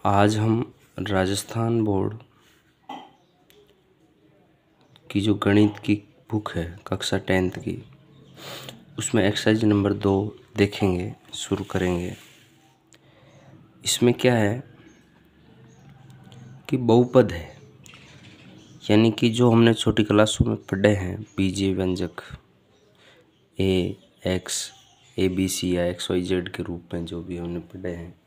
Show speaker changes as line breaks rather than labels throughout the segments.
आज हम राजस्थान बोर्ड की जो गणित की बुक है कक्षा 10th की, उसमें एक्सरसाइज नंबर 2 देखेंगे, शुरू करेंगे। इसमें क्या है कि बहुपद है, यानी कि जो हमने छोटी क्लासों में पढ़े हैं बीजीय व्यंजक ए एक्स ए बी सी या एक्स वाई जेड के रूप में जो भी हमने पढ़े हैं,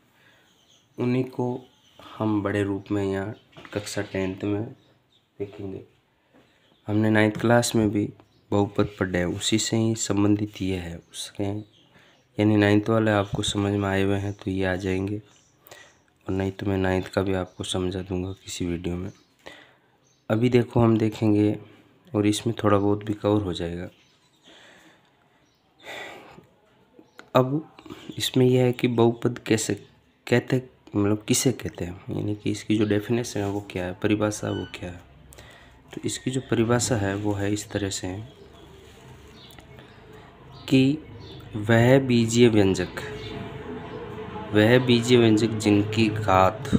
उन्हीं को हम बड़े रूप में यहाँ कक्षा 10th में देखेंगे। हमने 9th क्लास में भी बहुपद पढ़े हैं, उसी से ही संबंधित ये है उसके, यानी 9th वाले आपको समझ में आए हुए हैं तो ये आ जाएंगे, और नहीं तो मैं 9th का भी आपको समझा दूंगा किसी वीडियो में। अभी देखो हम देखेंगे और इसमें थोड़ा बहुत भी कवर हो जाएगा। अब इसमें यह है कि बहुपद कैसे कहते, मतलब किसे कहते हैं, यानी कि इसकी जो डेफिनेशन है वो क्या है, परिभाषा वो क्या है। तो इसकी जो परिभाषा है वो है इस तरह से है कि वह बीजीय व्यंजक जिनकी घात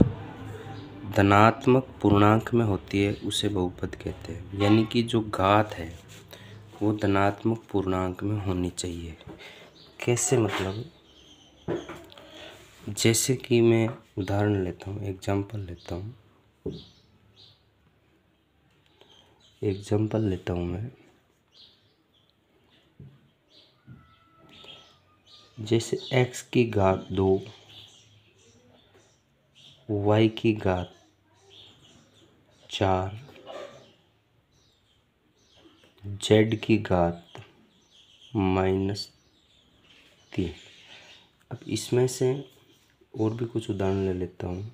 धनात्मक पूर्णांक में होती है उसे बहुपद कहते हैं। यानी कि जो घात है वो धनात्मक पूर्णांक में होनी चाहिए। कैसे, मतलब जैसे कि मैं उदाहरण लेता हूँ, एग्जाम्पल लेता हूँ मैं। जैसे x की घात 2, y की घात 4, z की घात -3। अब इसमें से और भी कुछ उदाहरण ले लेता हूँ।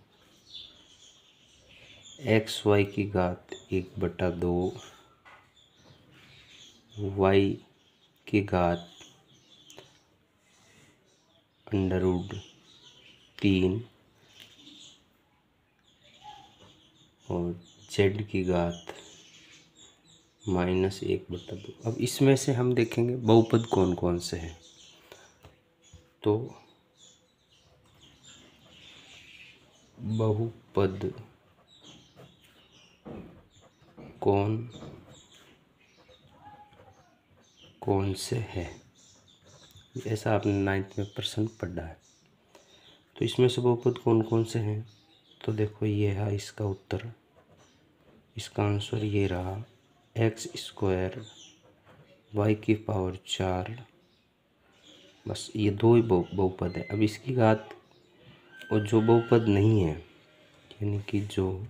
एक्स वाई की घात 1/2, y की घात √3 और z की घात -1/2। अब इसमें से हम देखेंगे बहुपद कौन कौन से हैं। तो बहुपद कौन कौन से है, ऐसा आपने 9th में प्रश्न पढ़ा है। तो इसमें से बहुपद कौन कौन से हैं, तो देखो ये है इसका उत्तर, इसका आंसर ये रहा, x² y की पावर 4। बस ये दो ही बहुपद है। अब इसकी घात, और जो बहुपद नहीं है, यानी कि जो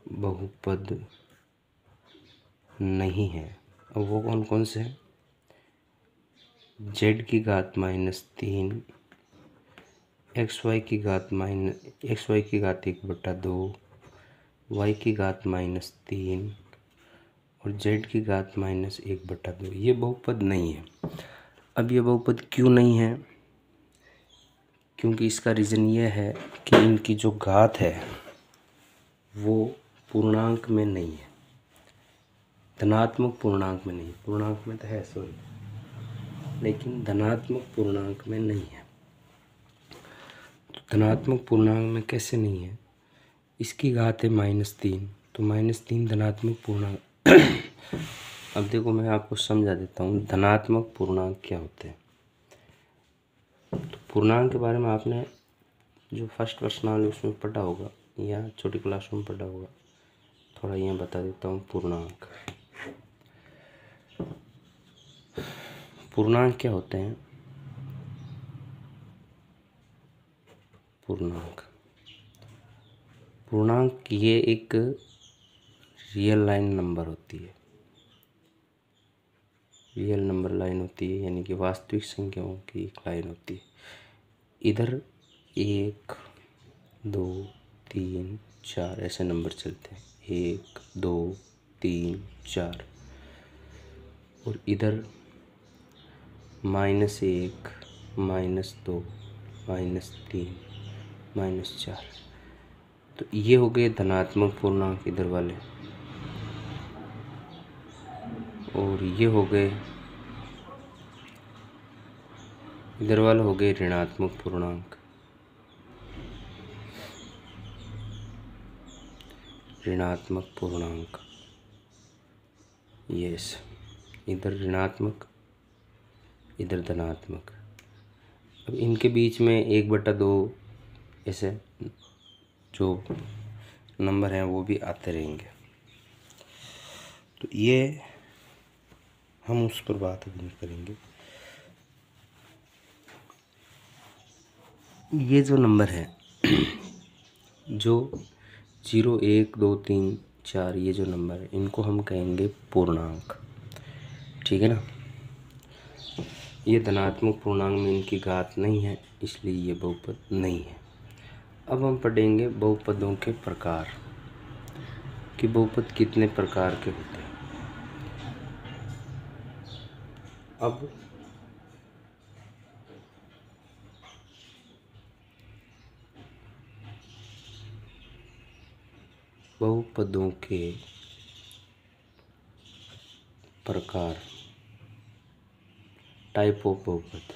बहुपद नहीं है, अब वो कौन कौन से हैं। z की घात -3, xy की घात 1/2, y की घात -3 और z की घात -1/2। ये बहुपद नहीं है। अब ये बहुपद क्यों नहीं है, क्योंकि इसका रीज़न ये है कि इनकी जो घात है वो पूर्णांक में नहीं है, धनात्मक पूर्णांक में नहीं। पूर्णांक में तो है सॉरी, लेकिन धनात्मक पूर्णांक में नहीं है। तो धनात्मक पूर्णांक में कैसे नहीं है, इसकी घात है -3, तो -3 धनात्मक पूर्णांक। अब देखो मैं आपको समझा देता हूँ धनात्मक पूर्णांक क्या होते हैं। तो पूर्णांक के बारे में आपने जो फर्स्ट प्रश्नावली उसमें पढ़ा होगा या छोटी क्लासों में पढ़ा होगा। थोड़ा यहाँ बता देता हूँ। पूर्णांक क्या होते हैं। पूर्णांक ये एक रियल नंबर होती है, रियल नंबर लाइन होती है, यानी कि वास्तविक संख्याओं की एक लाइन होती है। इधर 1 2 3 4 ऐसे नंबर चलते हैं, 1 2 3 4, और इधर -1 -2 -3 -4। तो ये हो गए धनात्मक पूर्णांक इधर वाले, और ये हो गए इधर वाले हो गए ऋणात्मक पूर्णांक। ऋणात्मक पूर्णांक। यस, इधर ऋणात्मक, इधर धनात्मक। अब इनके बीच में 1/2 ऐसे जो नंबर हैं वो भी आते रहेंगे। तो ये हम उस पर बात अभी नहीं करेंगे। ये जो नंबर है जो 0, 1, 2, 3, 4 ये जो नंबर है इनको हम कहेंगे पूर्णांक। ठीक है ना। ये धनात्मक पूर्णांक में इनकी घात नहीं है, इसलिए ये बहुपद नहीं है। अब हम पढ़ेंगे बहुपदों के प्रकार कि बहुपद कितने प्रकार के होते हैं। अब बहुपदों के प्रकार, टाइप ऑफ बहुपद।